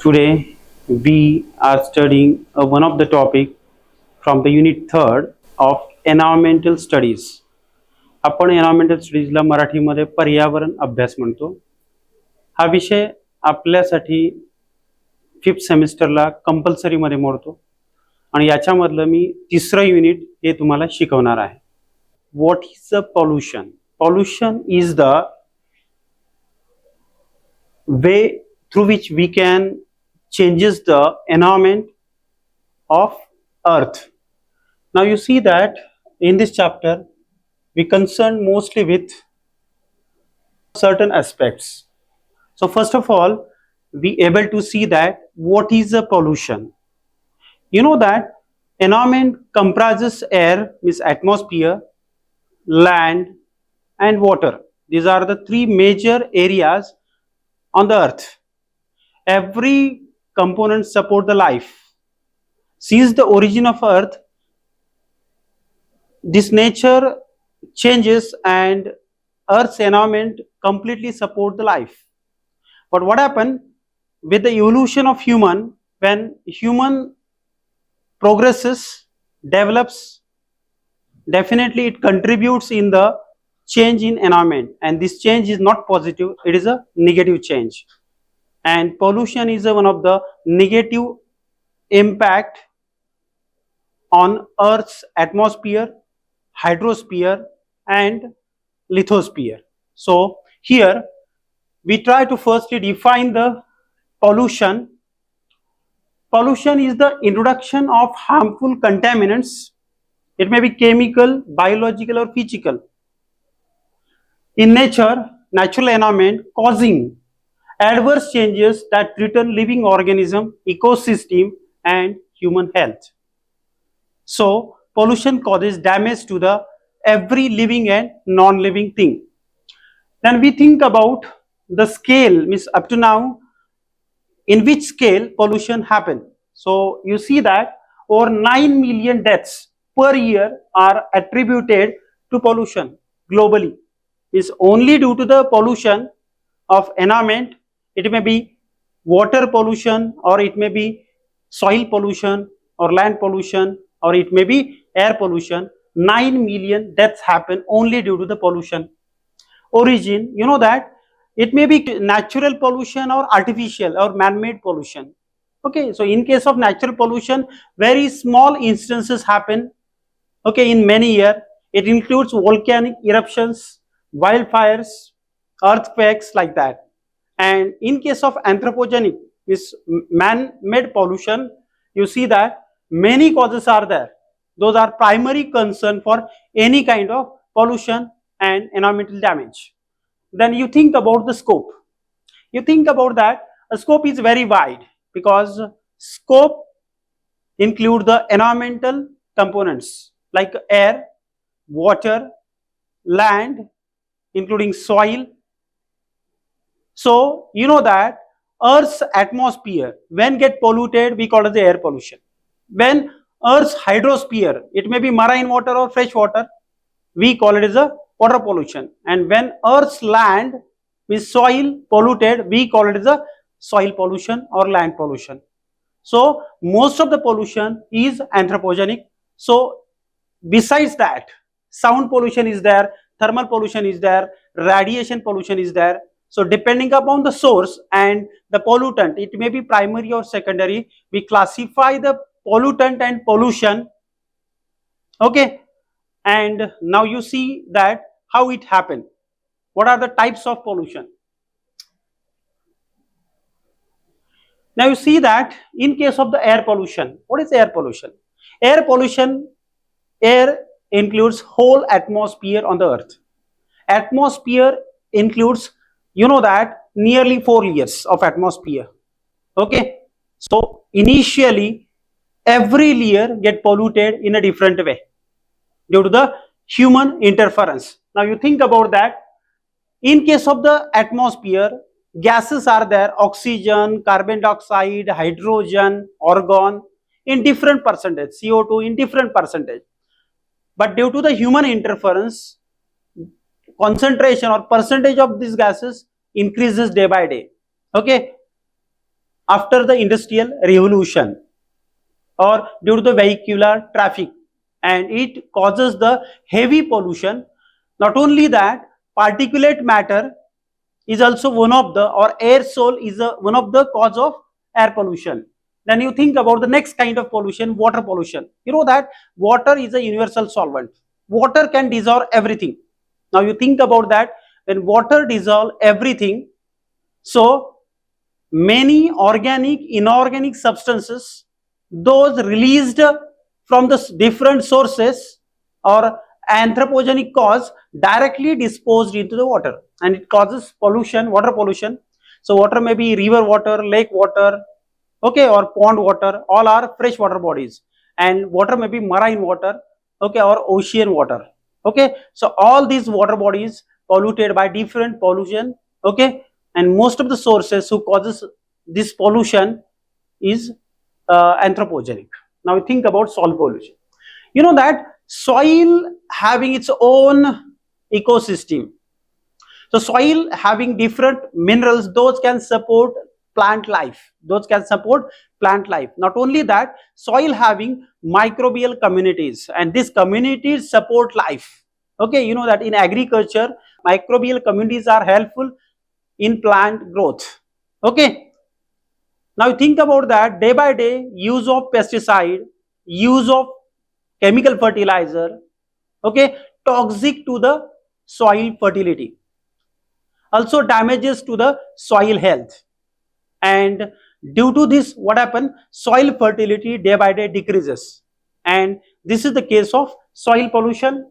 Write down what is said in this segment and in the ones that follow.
Today we are studying one of the topic from the unit 3rd of environmental studies. आपण environmental स्टडीजला मराठीमध्ये पर्यावरण अभ्यास म्हणतो. हा विषय आपल्यासाठी 5th सेमिस्टरला कंपल्सरी मध्ये मोडतो आणि याच्यामधलं मी तिसरं युनिट हे तुम्हाला शिकवणार आहे. What is the pollution? Pollution is the way through which we can changes the environment of earth. Now you see that in this chapter we concern mostly with certain aspects. So first of all we able to see that what is the pollution. You know that environment comprises air, means atmosphere, land and water. These are the three major areas on the earth. Every component support the life. Since the origin of earth, this nature changes and earth's environment completely support the life. But what happened with the evolution of human? When human progresses, develops, definitely it contributes in the change in environment, and this change is not positive, it is a negative change. And pollution is one of the negative impact on earth's atmosphere, hydrosphere and lithosphere. So here we try to firstly define the pollution. Pollution is the introduction of harmful contaminants. It may be chemical, biological or physical in nature, natural environment, causing adverse changes that threaten living organism, ecosystem and human health. So pollution causes damage to the every living and non-living thing. Then we think about the scale, means up to now in which scale pollution happen. So you see that over 9 million deaths per year are attributed to pollution globally. Is only due to the pollution of environment. It may be water pollution, or it may be soil pollution, or land pollution, or it may be air pollution. 9 million deaths happen only due to the pollution. Origin, you know that it may be natural pollution or artificial or man-made pollution. Okay, so in case of natural pollution, very small instances happen, okay, in many years. It includes volcanic eruptions, wildfires, earthquakes, like that. And in case of anthropogenic, this man-made pollution, you see that many causes are there. Those are primary concern for any kind of pollution and environmental damage. Then you think about the scope. You think about that a scope is very wide, because scope include the environmental components like air, water, land, including soil. So you know that earth's atmosphere when get polluted, we call it the air pollution. When earth's hydrosphere, it may be marine water or fresh water, we call it as a water pollution. And when earth's land is soil polluted, we call it as a soil pollution or land pollution. So most of the pollution is anthropogenic. So besides that, sound pollution is there, thermal pollution is there, radiation pollution is there. So depending upon the source and the pollutant, it may be primary or secondary, we classify the pollutant and pollution. Okay, and now you see that how it happened. What are the types of pollution? Now you see that in case of the air pollution, what is air pollution? Air pollution, air includes whole atmosphere on the earth. Atmosphere includes, you know that, nearly 4 layers of atmosphere. Okay, so initially every layer get polluted in a different way due to the human interference. Now you think about that. In case of the atmosphere, gases are there, oxygen, carbon dioxide, hydrogen, argon in different percentage, CO2 in different percentage. But due to the human interference, concentration or percentage of these gases increases day by day. Okay, after the industrial revolution or due to the vehicular traffic, and it causes the heavy pollution. Not only that, particulate matter is also one of the, or aerosol is one of the cause of air pollution. Then you think about the next kind of pollution, water pollution. You know that water is a universal solvent. Water can dissolve everything. Now you think about that, when water dissolve everything, so many organic, inorganic substances, those released from the different sources or anthropogenic cause, directly disposed into the water, and it causes pollution, water pollution. So water may be river water, lake water, okay, or pond water, all are freshwater bodies, and water may be marine water, okay, or ocean water, okay. So all these water bodies polluted by different pollution, okay, and most of the sources who causes this pollution is anthropogenic. Now we think about soil pollution. You know that soil having its own ecosystem. So soil having different minerals, those can support plant life. Those can support plant life. Not only that, soil having microbial communities, and these communities support life. Okay, you know that in agriculture, microbial communities are helpful in plant growth. Okay. Now think about that, day by day use of pesticide, use of chemical fertilizer, okay, toxic to the soil fertility, also damages to the soil health, and due to this what happen, soil fertility day by day decreases, and this is the case of soil pollution.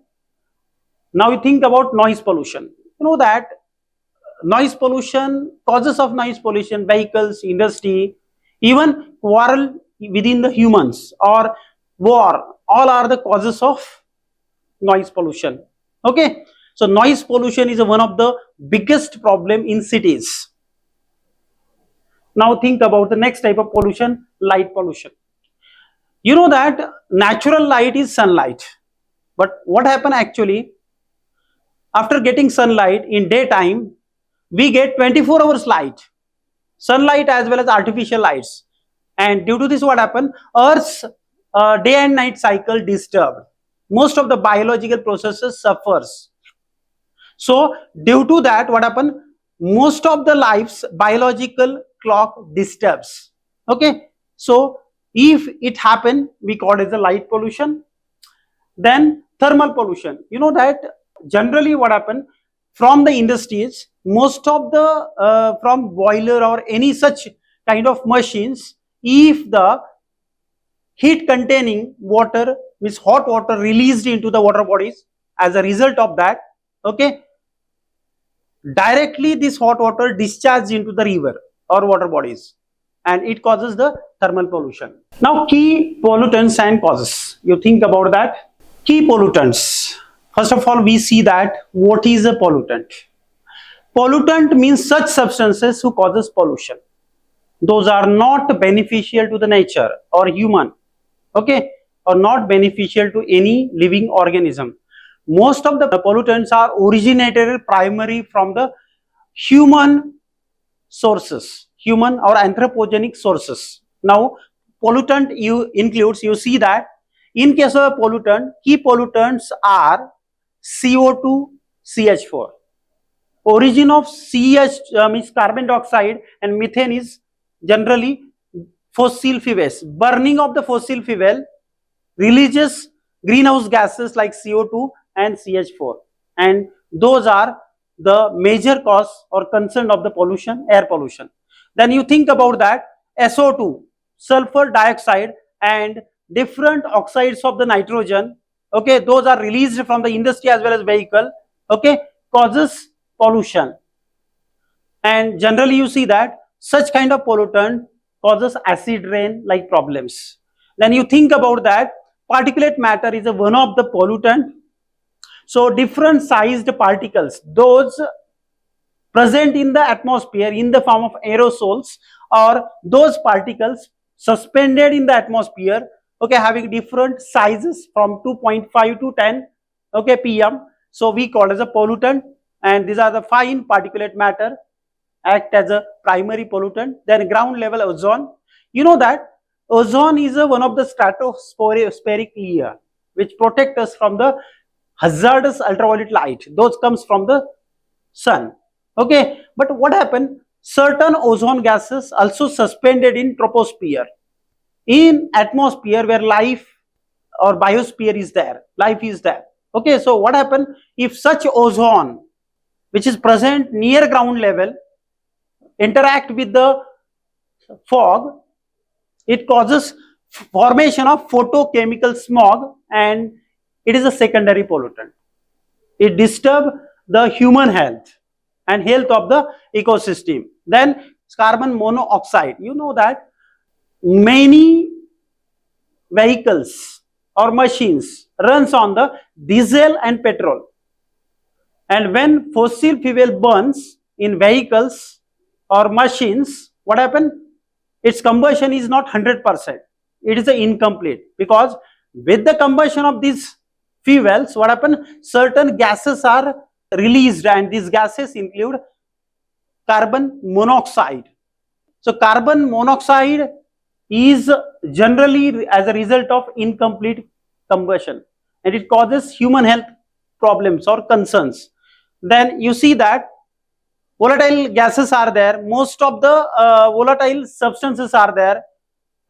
Now you think about noise pollution. You know that noise pollution, causes of noise pollution, vehicles, industry, even quarrel within the humans or war, all are the causes of noise pollution. Okay, so noise pollution is one of the biggest problem in cities. Now think about the next type of pollution, light pollution. You know that natural light is sunlight, but what happen actually, after getting sunlight in daytime, we get 24 hours light, sunlight as well as artificial lights, and due to this what happen, earth's day and night cycle disturbed, most of the biological processes suffers. So due to that what happen, most of the life's biological clock disturbs. Okay, so if it happen, we call it as a light pollution. Then thermal pollution. You know that generally what happen, from the industries, most of the from boiler or any such kind of machines, if the heat containing water, means hot water released into the water bodies, as a result of that, okay, directly this hot water discharged into the river or water bodies, and it causes the thermal pollution. Now key pollutants and causes. You think about that. Key pollutants. First of all, we see that what is a pollutant. Pollutant means such substances who causes pollution. Those are not beneficial to the nature or human, okay, or not beneficial to any living organism. Most of the pollutants are originated primarily from the human sources, human or anthropogenic sources. Now pollutant includes, you see that in case of a pollutant, key pollutants are CO2, CH4. Origin of CH means carbon dioxide and methane is generally fossil fuels. Burning of the fossil fuel releases greenhouse gases like CO2 and CH4, and those are the major cause or concern of the pollution, air pollution. Then you think about that, SO2, sulfur dioxide, and different oxides of the nitrogen, okay, those are released from the industry as well as vehicle, okay, causes pollution. And generally you see that such kind of pollutant causes acid rain like problems. Then you think about that, particulate matter is one of the pollutant. So different sized particles, those present in the atmosphere in the form of aerosols, or those particles suspended in the atmosphere, okay, having different sizes from 2.5 to 10, okay, pm, so we call as a pollutant, and these are the fine particulate matter. act as a primary pollutant. Then ground level ozone. You know that ozone is one of the stratospheric layer which protect us from the hazardous ultraviolet light. Those comes from the sun. Okay, but what happened? Certain ozone gases also suspended in troposphere, in atmosphere where life or biosphere is there, life is there. Okay, so what happened if such ozone which is present near ground level interact with the fog, it causes formation of photochemical smog, and it is a secondary pollutant. It disturbs the human health and health of the ecosystem. Then carbon monoxide. You know that many vehicles or machines runs on the diesel and petrol, and when fossil fuel burns in vehicles or machines, what happens? Its combustion is not 100%. It is incomplete, because with the combustion of these fuels, what happens? Certain gases are released, and these gases include carbon monoxide. So carbon monoxide is generally as a result of incomplete combustion, and it causes human health problems or concerns. Then you see that volatile gases are there. Most of the volatile substances are there.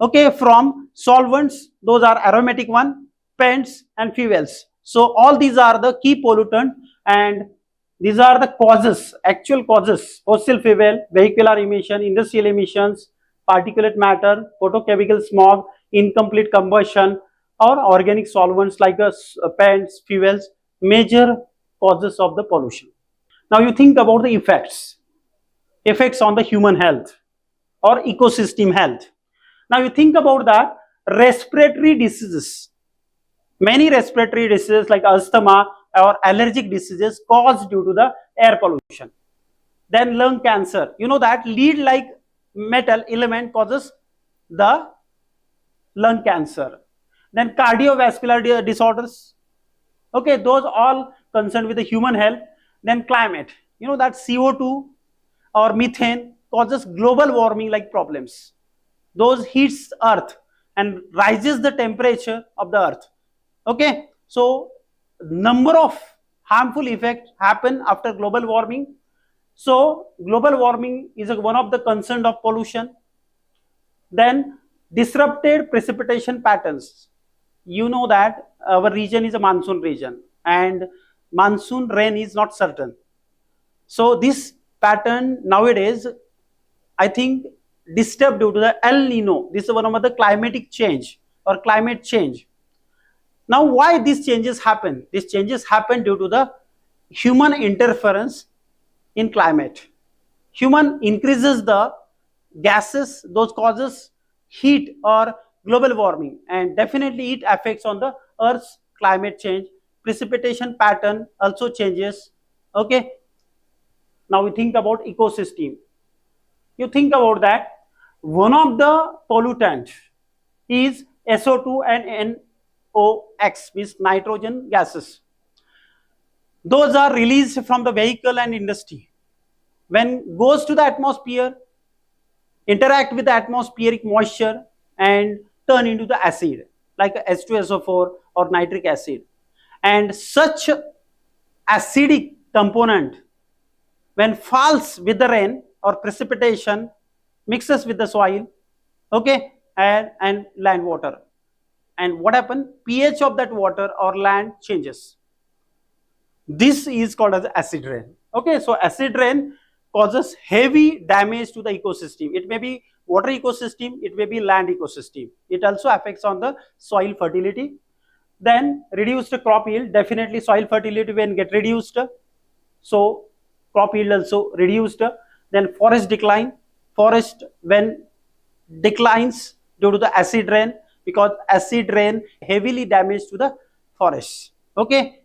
Okay, from solvents, those are aromatic one, paints and fuels. So all these are the key pollutant, and these are the causes, actual causes: fossil fuel, vehicular emission, industrial emissions, particulate matter, photochemical smog, incomplete combustion, or organic solvents like paints, fuels, major causes of the pollution. Now you think about the effects on the human health or ecosystem health. Now you think about that respiratory diseases. Many respiratory diseases like asthma or allergic diseases caused due to the air pollution. Then lung cancer. You know that lead like metal element causes the lung cancer. Then cardiovascular disorders. Okay, those all concerned with the human health. Then climate. You know that CO2 or methane causes global warming like problems. Those heats earth and rises the temperature of the earth. Okay, so number of harmful effects happen after global warming. So global warming is one of the concern of pollution. Then disrupted precipitation patterns. You know that our region is a monsoon region, and monsoon rain is not certain. So this pattern nowadays, I think, disturbed due to the El Nino. This is one of the climatic change or climate change. Now why these changes happen? These changes happen due to the human interference in climate. Human increases the gases, those causes heat or global warming, and definitely it affects on the earth's climate change. Precipitation pattern also changes. Okay, now we think about ecosystem. You think about that one of the pollutant is SO2 and NOx, means nitrogen gases. Those are released from the vehicle and industry. When goes to the atmosphere, interact with the atmospheric moisture and turn into the acid like H2SO4 or nitric acid. And such acidic component, when falls with the rain or precipitation, mixes with the soil, okay, and land water. And what happens? pH of that water or land changes. This is called as acid rain. Okay, so acid rain causes heavy damage to the ecosystem. It may be water ecosystem, it may be land ecosystem. It also affects on the soil fertility. Then reduced crop yield, definitely soil fertility when get reduced, so crop yield also reduced. Then forest decline, forest when declines due to the acid rain, because acid rain heavily damage to the forest. Okay,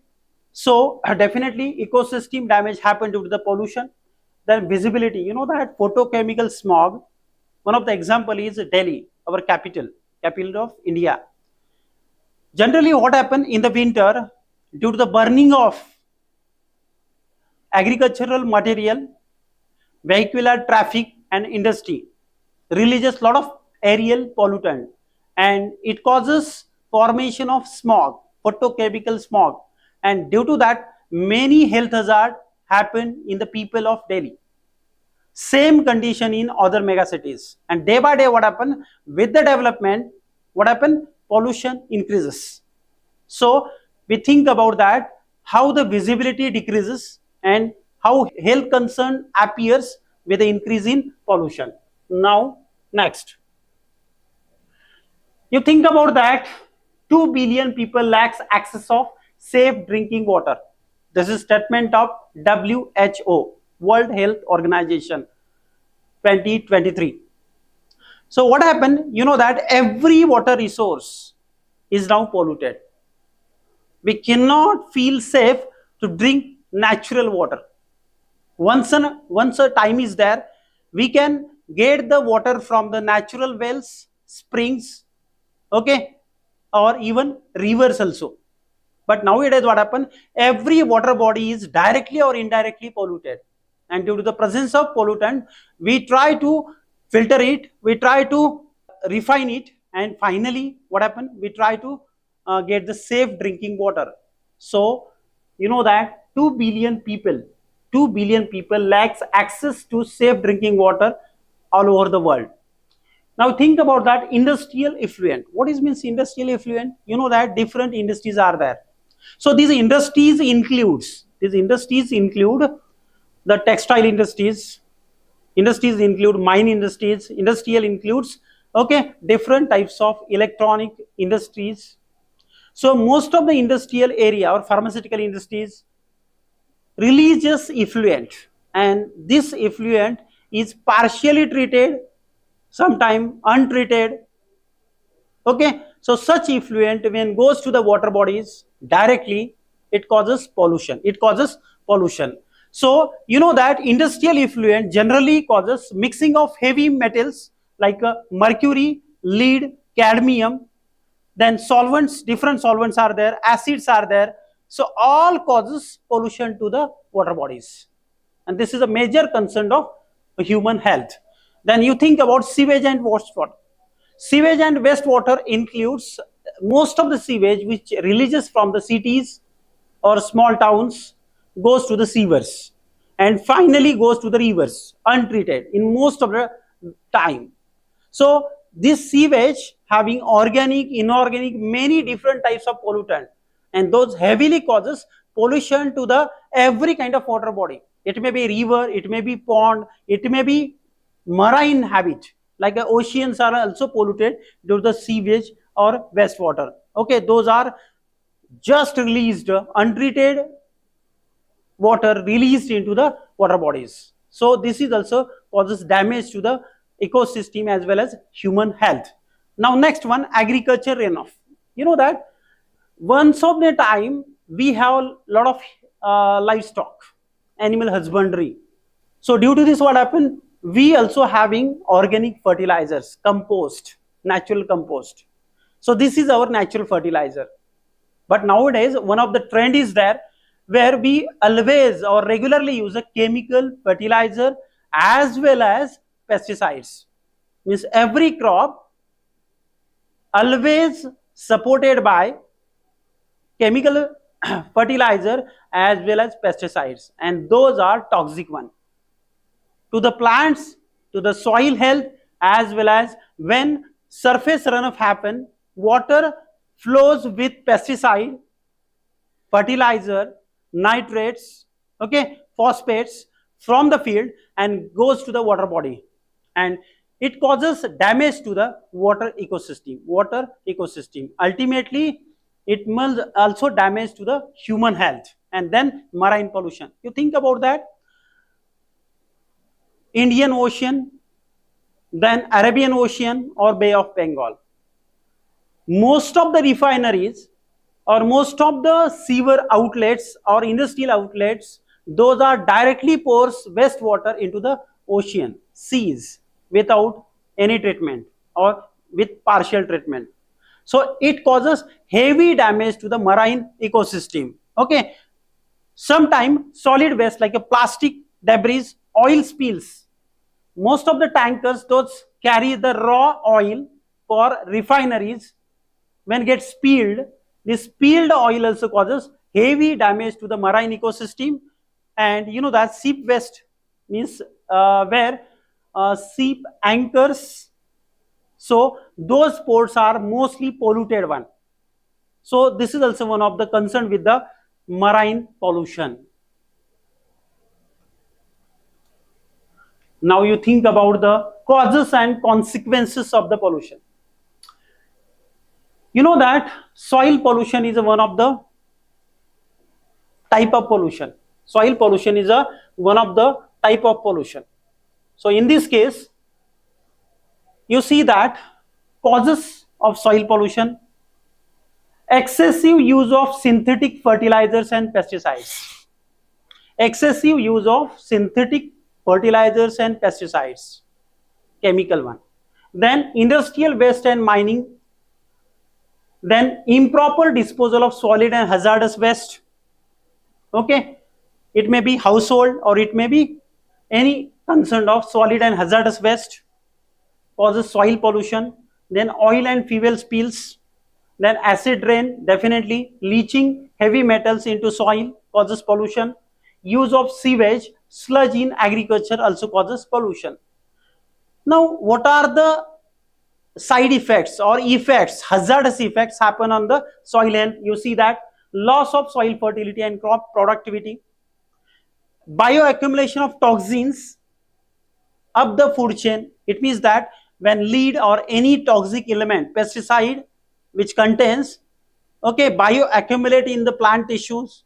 so definitely ecosystem damage happened due to the pollution. Then visibility, you know that photochemical smog, one of the example is Delhi, our capital of India. Generally what happen in the winter, due to the burning of agricultural material, vehicular traffic and industry releases a lot of aerial pollutant, and it causes formation of smog, photochemical smog, and due to that many health hazards happen in the people of Delhi. Same condition in other megacities, and day by day what happen with the development, what happen, pollution increases. So we think about that, how the visibility decreases and how health concern appears with the increase in pollution. Now next, you think about that 2 billion people lacks access of safe drinking water. This is statement of WHO, World Health Organization, 2023. So what happened, you know that every water resource is now polluted. We cannot feel safe to drink natural water. Once a time is there, we can get the water from the natural wells, springs, okay, or even rivers also. But nowadays what happened, every water body is directly or indirectly polluted, and due to the presence of pollutant, we try to filter it, we try to refine it, and finally what happened, we try to get the safe drinking water. So you know that 2 billion people lacks access to safe drinking water all over the world. Now think about that industrial effluent. What is means industrial effluent? You know that different industries are there. So these industries include the textile industries include mine industries, industrial includes, okay, different types of electronic industries. So most of the industrial area or pharmaceutical industries releases effluent, and this effluent is partially treated, sometime untreated, okay. So such effluent when goes to the water bodies directly, it causes pollution. So you know that industrial effluent generally causes mixing of heavy metals like mercury, lead, cadmium, then solvents, different solvents are there, acids are there. So all causes pollution to the water bodies, and this is a major concern of human health. Then you think about sewage and wastewater. Sewage and wastewater includes most of the sewage which releases from the cities or small towns goes to the sewers and finally goes to the rivers untreated in most of the time. So this sewage having organic, inorganic, many different types of pollutant, and those heavily causes pollution to the every kind of water body. It may be river, it may be pond, it may be marine habit, like oceans are also polluted due to the sewage or wastewater. Okay, those are just released, untreated water released into the water bodies. So this is also causes damage to the ecosystem as well as human health. Now next one, agriculture runoff. You know that once of the time we have a lot of livestock, animal husbandry. So due to this what happened, we also having organic fertilizers, compost, natural compost. So this is our natural fertilizer. But nowadays one of the trend is there where we always or regularly use a chemical fertilizer as well as pesticides. Means every crop always supported by chemical fertilizer as well as pesticides, and those are toxic one to the plants, to the soil health, as well as when surface runoff happen, water flows with pesticide, fertilizer, nitrates, okay, phosphates from the field and goes to the water body, and it causes damage to the water ecosystem. Ultimately it must also damage to the human health. And then marine pollution. You think about that, Indian Ocean, then Arabian Ocean or Bay of Bengal. Most of the refineries or most of the sewer outlets or industrial outlets, those are directly pours wastewater into the ocean, seas, without any treatment or with partial treatment. So it causes heavy damage to the marine ecosystem. Okay, sometimes solid waste like a plastic debris oil spills. Most of the tankers, those carry the raw oil for refineries. When gets spilled, this spilled oil also causes heavy damage to the marine ecosystem. And you know that ship waste means where ship anchors. So those ports are mostly polluted one. So this is also one of the concern with the marine pollution. Now you think about the causes and consequences of the pollution. You know that soil pollution is one of the type of pollution. Soil pollution is one of the type of pollution. So in this case, you see that causes of soil pollution: excessive use of synthetic fertilizers and pesticides. Excessive use of synthetic fertilizers and pesticides, chemical one. Then industrial waste and mining. Then improper disposal of solid and hazardous waste. Okay, it may be household or it may be any concern of solid and hazardous waste, causes soil pollution. Then oil and fuel spills. Then acid rain, definitely leaching heavy metals into soil causes pollution. Use of sewage, sludge in agriculture also causes pollution. Now, what are the side effects or effects, hazardous effects happen on the soil health? You see that loss of soil fertility and crop productivity, bioaccumulation of toxins up the food chain. It means that when lead or any toxic element, pesticide which contains, okay, bioaccumulate in the plant tissues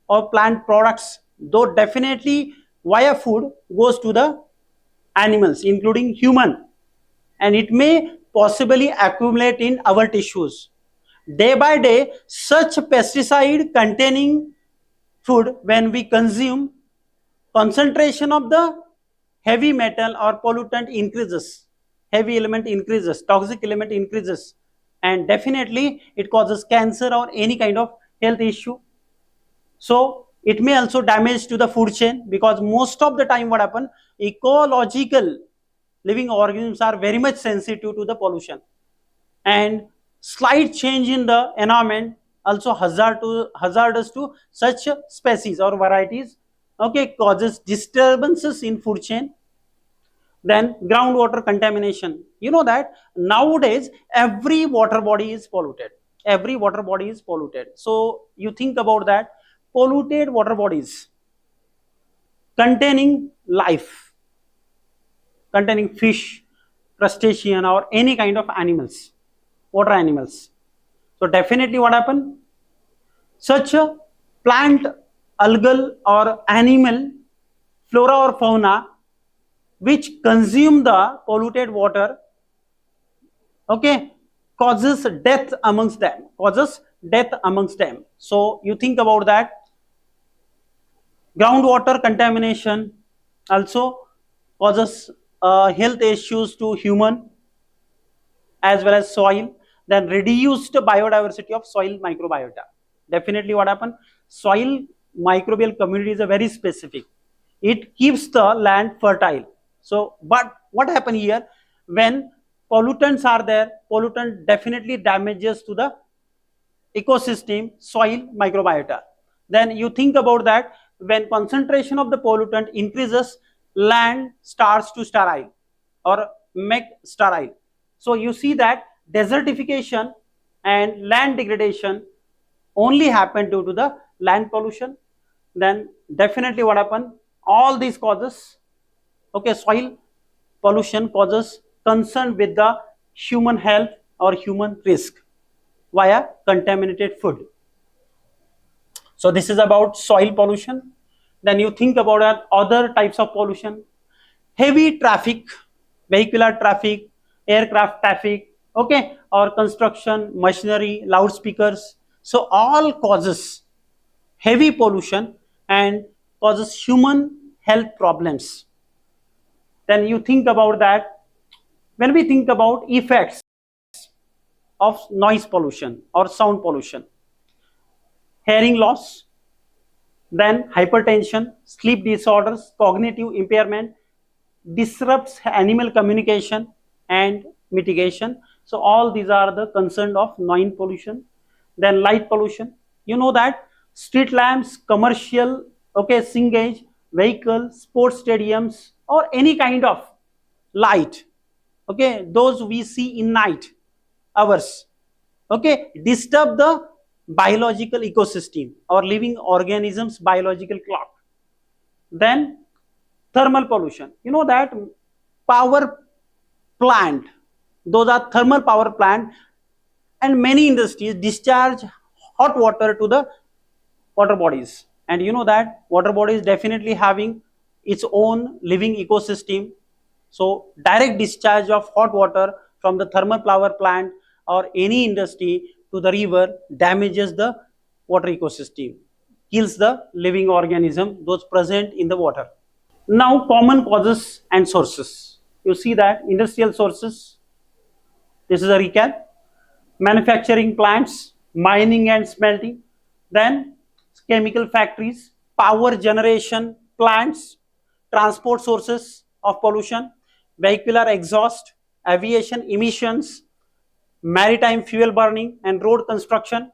or plant products, though definitely via food goes to the animals including human, and it may possibly accumulate in our tissues. Day by day, such pesticide containing food, when we consume, concentration of the heavy metal or pollutant increases, heavy element increases, toxic element increases, and definitely it causes cancer or any kind of health issue. So it may also damage to the food chain, because most of the time what happen, ecological living organisms are very much sensitive to the pollution, and slight change in the environment also hazardous to such species or varieties, okay, causes disturbances in food chain. Then groundwater contamination. You know that nowadays every water body is polluted, every water body is polluted. So you think about that, polluted water bodies containing life, containing fish, crustacean or any kind of animals, water animals. So definitely what happen, such a plant, algal or animal, flora or fauna which consume the polluted water, okay, causes death amongst them, causes death amongst them. So you think about that, groundwater contamination also causes health issues to human as well as soil. Then reduced biodiversity of soil microbiota. Definitely what happen, soil microbial community is a very specific, it keeps the land fertile. So but what happen here, when pollutants are there, pollutant definitely damages to the ecosystem, soil microbiota. Then you think about that, when concentration of the pollutant increases, land starts to sterile or make sterile. So you see that desertification and land degradation only happen due to the land pollution. Then definitely what happen, all these causes, okay, soil pollution causes concern with the human health or human risk via contaminated food. So this is about soil pollution. Then you think about other types of pollution, heavy traffic, vehicular traffic, aircraft traffic, okay, or construction, machinery, loudspeakers. So all causes heavy pollution and causes human health problems. Then you think about that, when we think about effects of noise pollution or sound pollution, hearing loss, Then hypertension, sleep disorders, cognitive impairment, disrupts animal communication and mitigation. So all these are the concern of noise pollution. Then light pollution. You know that street lamps, commercial, okay, singage, vehicle, sports stadiums, or any kind of light, okay, those we see in night hours, okay, disturb the biological ecosystem or living organisms biological clock. Then thermal pollution, you know that power plant, those are thermal power plant, and many industries discharge hot water to the water bodies, and you know that water body is definitely having its own living ecosystem. So direct discharge of hot water from the thermal power plant or any industry to the river damages the water ecosystem, kills the living organism those present in the water. Now common causes and sources. You see that industrial sources, this is a recap, manufacturing plants, mining and smelting, then chemical factories, power generation plants, transport sources of pollution, vehicular exhaust, aviation emissions, maritime fuel burning and road construction,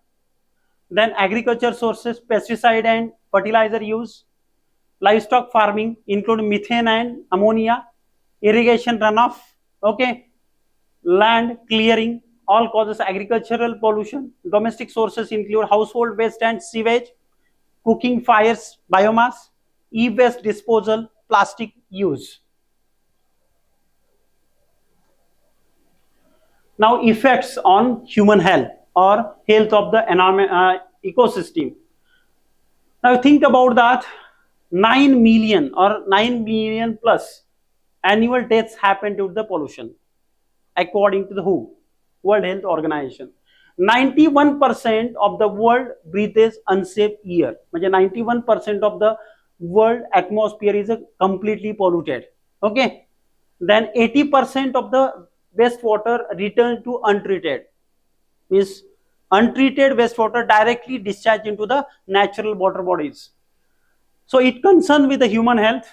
then agriculture sources, pesticide and fertilizer use, livestock farming include methane and ammonia, irrigation runoff, okay, land clearing, all causes agricultural pollution. Domestic sources include household waste and sewage, cooking fires, biomass, e-waste disposal, plastic use. Now effects on human health or health of the ecosystem. Now think about that, 9 million or 9 million plus annual deaths happen due to the pollution according to the WHO, World Health Organization. 91% of the world breathes unsafe air. 91% of the world atmosphere is completely polluted. Okay. Then 80% of the wastewater return to untreated. Means untreated wastewater directly discharged into the natural water bodies. So it concerns with the human health.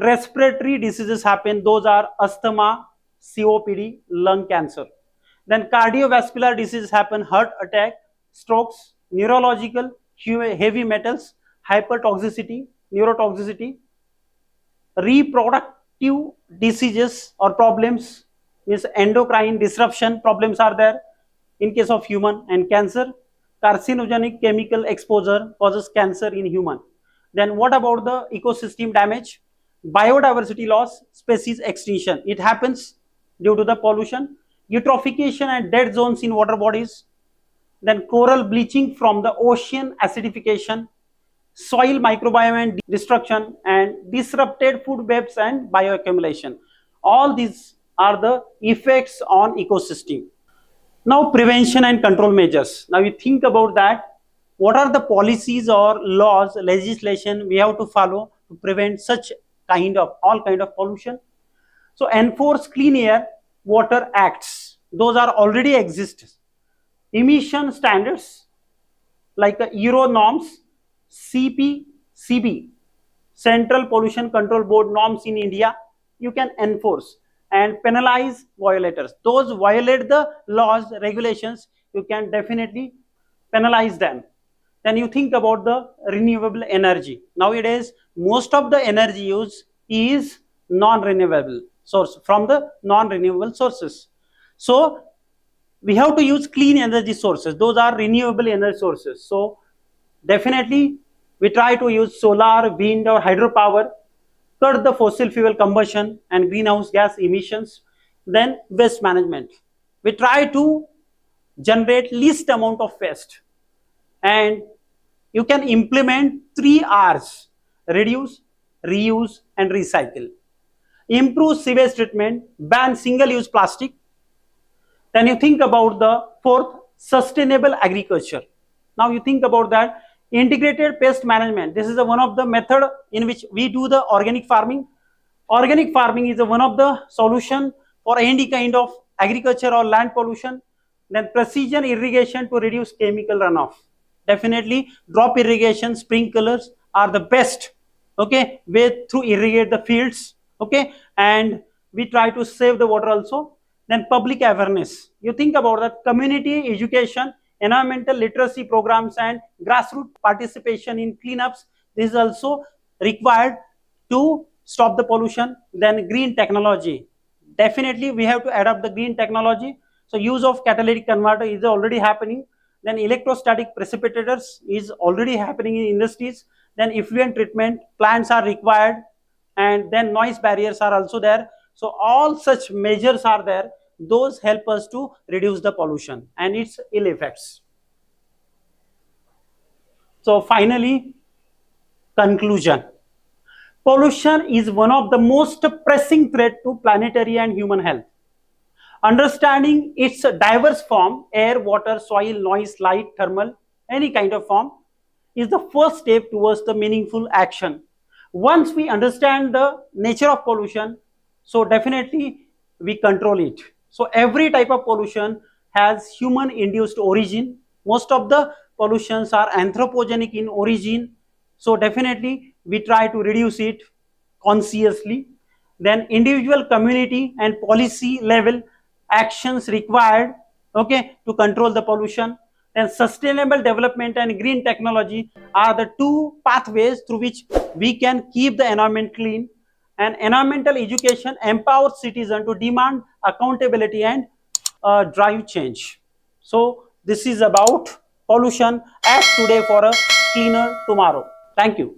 Respiratory diseases happen. Those are asthma, COPD, lung cancer. Then cardiovascular diseases happen, heart attack, strokes, neurological, heavy metals, hypertoxicity, neurotoxicity, reproductive diseases or problems, means endocrine disruption problems are there in case of human, and cancer, carcinogenic chemical exposure causes cancer in human. Then what about the ecosystem damage? Biodiversity loss, species extinction. It happens due to the pollution, eutrophication and dead zones in water bodies, then coral bleaching from the ocean acidification, soil microbiome and destruction, and disrupted food webs and bioaccumulation. All these are the effects on ecosystem. Now prevention and control measures. Now you think about that, what are the policies or laws, legislation we have to follow to prevent such kind of all kind of pollution? So enforce clean air water acts, those are already exist. Emission standards like Euro norms, CPCB, Central Pollution Control Board norms in India, you can enforce and penalize violators. Those violate the laws, regulations, you can definitely penalize them. Then you think about the renewable energy. Nowadays, most of the energy use is non-renewable source, from the non-renewable sources. So we have to use clean energy sources. Those are renewable energy sources. So definitely we try to use solar, wind or hydropower, cut the fossil fuel combustion and greenhouse gas emissions. Then waste management. We try to generate least amount of waste, and you can implement 3 R's: reduce, reuse and recycle. Improve sewage treatment, ban single-use plastic. Then you think about the 4th, sustainable agriculture. Now you think about that, integrated pest management. This is one of the method in which we do the organic farming. Organic farming is one of the solution for any kind of agriculture or land pollution. Then precision irrigation to reduce chemical runoff. Definitely drop irrigation, sprinklers are the best, okay, way to irrigate the fields, okay, and we try to save the water also. Then public awareness, you think about that, community education, environmental literacy programs and grassroots participation in cleanups, this is also required to stop the pollution. Then green technology, definitely we have to adopt the green technology. So use of catalytic converter is already happening. Then electrostatic precipitators is already happening in industries. Then effluent treatment plants are required, and then noise barriers are also there. So all such measures are there, those help us to reduce the pollution and its ill effects. So finally, conclusion, pollution is one of the most pressing threat to planetary and human health. Understanding its diverse form, air, water, soil, noise, light, thermal, any kind of form, is the first step towards the meaningful action. Once we understand the nature of pollution, so definitely we control it. So every type of pollution has human induced origin. Most of the pollutions are anthropogenic in origin. So definitely we try to reduce it consciously. Then individual, community and policy level actions required, okay, to control the pollution. And sustainable development and green technology are the two pathways through which we can keep the environment clean. And environmental education empowers citizens to demand accountability and drive change. So this is about pollution. Act today for a cleaner tomorrow. Thank you.